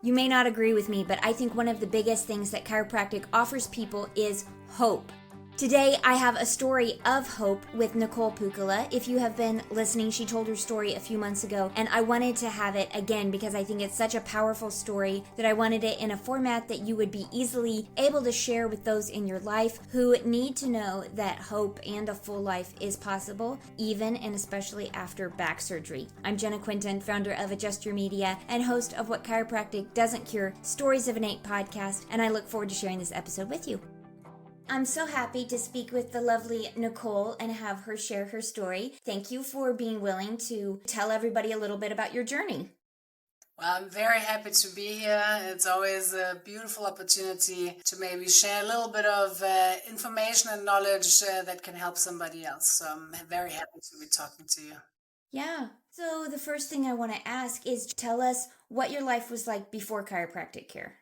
You may not agree with me, but I think one of the biggest things that chiropractic offers people is hope. Today, I have a story of hope with Nicole Pukala. If you have been listening, she told her story a few months ago, and I wanted to have it again because I think it's such a powerful story that I wanted it in a format that you would be easily able to share with those in your life who need to know that hope and a full life is possible, even and especially after back surgery. I'm Jenna Quentin, founder of Adjust Your Media and host of What Chiropractic Doesn't Cure, Stories of an Ache podcast, and I look forward to sharing this episode with you. I'm so happy to speak with the lovely Nicole and have her share her story. Thank you for being willing to tell everybody a little bit about your journey. Well, I'm very happy to be here. It's always a beautiful opportunity to maybe share a little bit of information and knowledge that can help somebody else. So I'm very happy to be talking to you. Yeah. So the first thing I want to ask is tell us what your life was like before chiropractic care.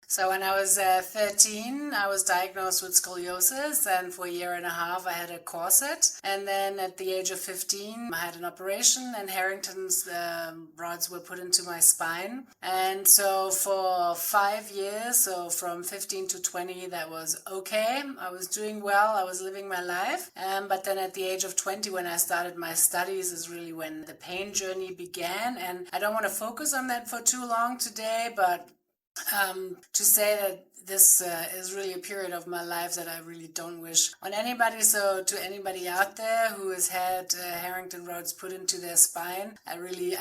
So when I was 13, I was diagnosed with scoliosis, and for a year and a half I had a corset. And then at the age of 15, I had an operation, and Harrington's rods were put into my spine. And so for 5 years, so from 15 to 20, that was okay. I was doing well, I was living my life. But then at the age of 20, when I started my studies, is really when the pain journey began. And I don't want to focus on that for too long today, but to say that this is really a period of my life that I really don't wish on anybody. So to anybody out there who has had Harrington rods put into their spine, I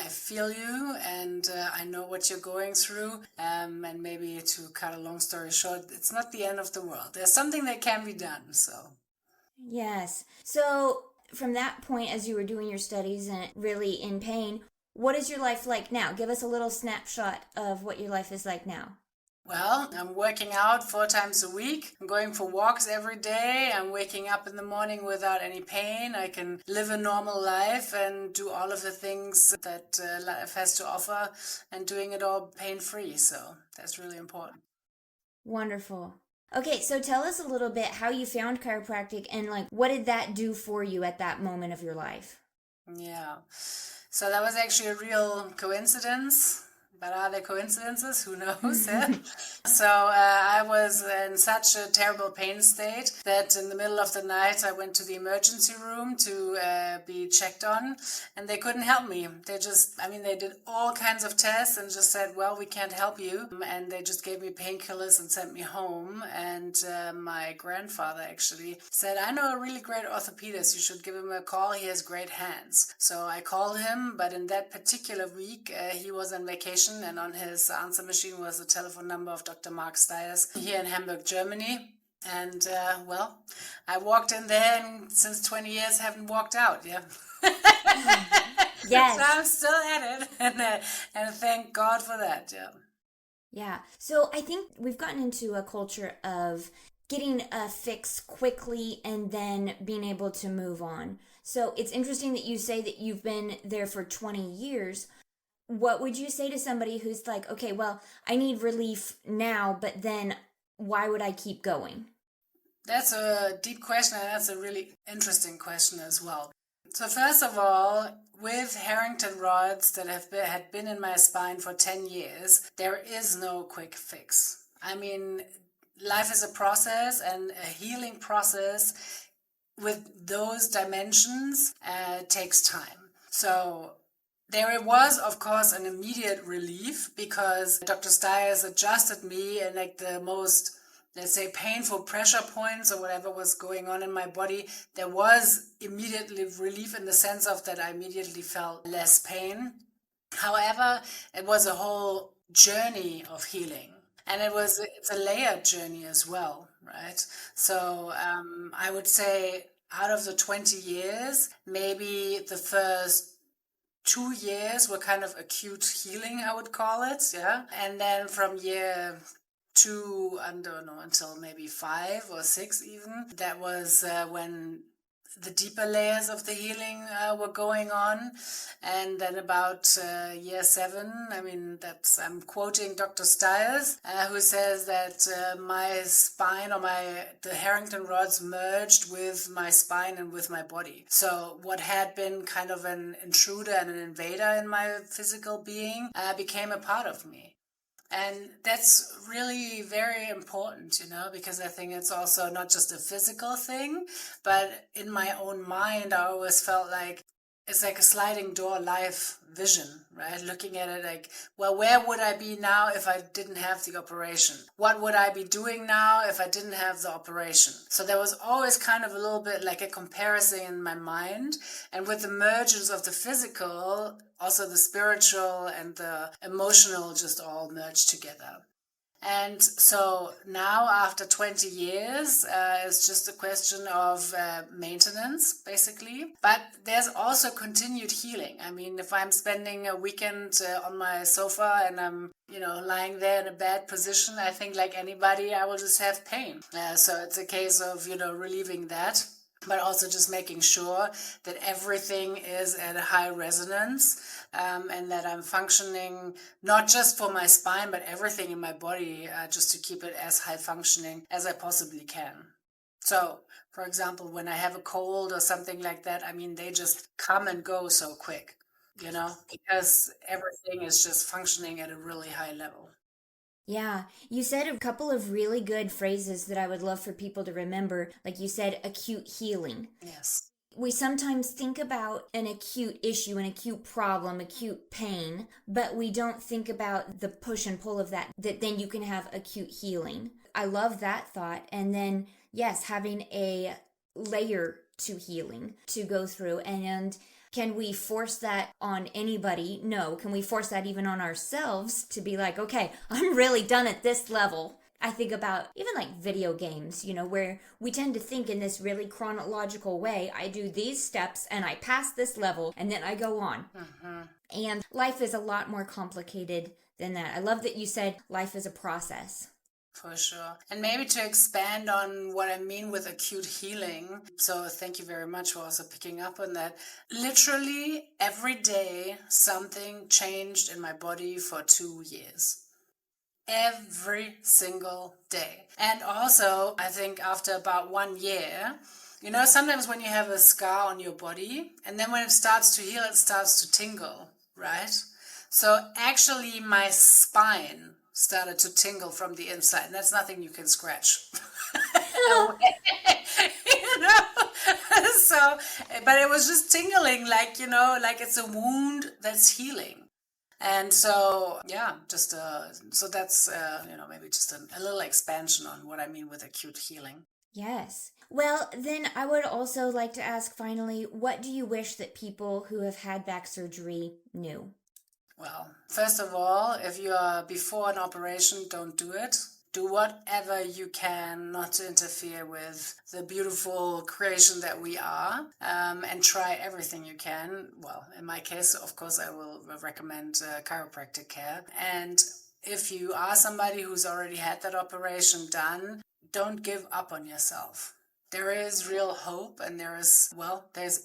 feel you, and I know what you're going through. And maybe to cut a long story short, it's not the end of the world. There's something that can be done. So yes. So from that point, as you were doing your studies and really in pain, what is your life like now? Give us a little snapshot of what your life is like now. Well, I'm working out 4 times a week. I'm going for walks every day. I'm waking up in the morning without any pain. I can live a normal life and do all of the things that life has to offer, and doing it all pain-free. So that's really important. Wonderful. Okay, so tell us a little bit how you found chiropractic and what did that do for you at that moment of your life? Yeah. So that was actually a real coincidence. But are there coincidences? Who knows? So I was in such a terrible pain state that in the middle of the night I went to the emergency room to be checked on, and they couldn't help me. They did all kinds of tests and just said, well, we can't help you. And they just gave me painkillers and sent me home. And my grandfather actually said, I know a really great orthopedist. You should give him a call. He has great hands. So I called him, but in that particular week, he was on vacation, and on his answer machine was the telephone number of Dr. Mark Stiers here in Hamburg, Germany. And, I walked in there and since 20 years haven't walked out, yeah. Yes. So I'm still at it, and thank God for that, yeah. Yeah. So I think we've gotten into a culture of getting a fix quickly and then being able to move on. So it's interesting that you say that you've been there for 20 years. What would you say to somebody who's like, okay, well, I need relief now, but then why would I keep going? That's a deep question, and that's a really interesting question as well. So first of all, with Harrington rods that had been in my spine for 10 years, there is no quick fix. I mean, life is a process, and a healing process with those dimensions takes time. So there was, of course, an immediate relief because Dr. Stiers adjusted me and the most, let's say, painful pressure points or whatever was going on in my body. There was immediately relief in the sense of that I immediately felt less pain. However, it was a whole journey of healing. And it's a layered journey as well, right? So I would say out of the 20 years, maybe the first 2 years were kind of acute healing, I would call it, yeah. And then from year 2, I don't know, until maybe 5 or 6 even, that was when the deeper layers of the healing were going on. And then about year 7, I'm quoting Dr. Stiers, who says that my spine or the Harrington rods merged with my spine and with my body. So what had been kind of an intruder and an invader in my physical being became a part of me. And that's really very important, because I think it's also not just a physical thing, but in my own mind, I always felt like it's like a sliding door life vision, right? Looking at it like, well, where would I be now if I didn't have the operation? What would I be doing now if I didn't have the operation? So there was always kind of a little bit like a comparison in my mind. And with the mergence of the physical, also the spiritual and the emotional just all merged together. And so now, after 20 years, it's just a question of maintenance, basically. But there's also continued healing. I mean, if I'm spending a weekend on my sofa and I'm, lying there in a bad position, I think like anybody, I will just have pain. So it's a case of, relieving that, but also just making sure that everything is at a high resonance, and that I'm functioning not just for my spine, but everything in my body, just to keep it as high functioning as I possibly can. So, for example, when I have a cold or something like that, I mean, they just come and go so quick, because everything is just functioning at a really high level. Yeah, you said a couple of really good phrases that I would love for people to remember. Like you said, acute healing. Yes. We sometimes think about an acute issue, an acute problem, acute pain, but we don't think about the push and pull of that then you can have acute healing. I love that thought. And then, yes, having a layer to healing to go through. And can we force that on anybody? No. Can we force that even on ourselves to be like, okay, I'm really done at this level? I think about even like video games, where we tend to think in this really chronological way. I do these steps and I pass this level and then I go on. And life is a lot more complicated than that. I love that you said life is a process. For sure. And maybe to expand on what I mean with acute healing. So thank you very much for also picking up on that. Literally every day, something changed in my body for 2 years. Every single day. And also, I think after about 1 year, sometimes when you have a scar on your body, and then when it starts to heal, it starts to tingle, right? So actually, my spine started to tingle from the inside, and that's nothing you can scratch. you know so, but it was just tingling, like it's a wound that's healing. And so, yeah, just so that's maybe just a little expansion on what I mean with acute healing. Yes. Well, then I would also like to ask finally, what do you wish that people who have had back surgery knew? Well, first of all, if you are before an operation, don't do it. Do whatever you can not to interfere with the beautiful creation that we are, and try everything you can. Well, in my case, of course, I will recommend chiropractic care. And if you are somebody who's already had that operation done, don't give up on yourself. There is real hope, and there's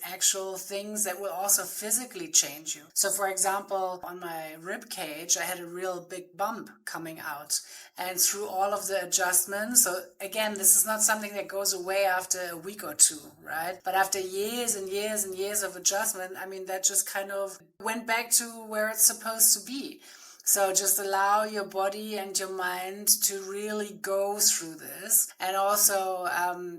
actual things that will also physically change you. So for example, on my rib cage, I had a real big bump coming out, and through all of the adjustments, so again, this is not something that goes away after a week or two, right? But after years and years and years of adjustment, I mean, that just kind of went back to where it's supposed to be. So just allow your body and your mind to really go through this, and also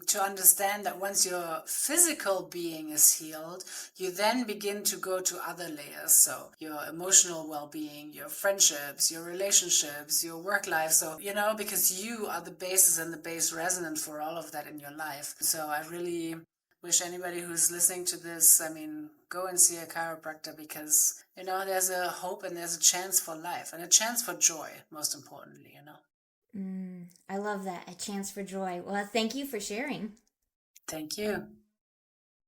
to understand that once your physical being is healed, you then begin to go to other layers. So your emotional well-being, your friendships, your relationships, your work life. So, because you are the basis and the base resonance for all of that in your life. So I really wish anybody who's listening to this, go and see a chiropractor, because, there's a hope and there's a chance for life and a chance for joy, most importantly, I love that. A chance for joy. Well, thank you for sharing. Thank you.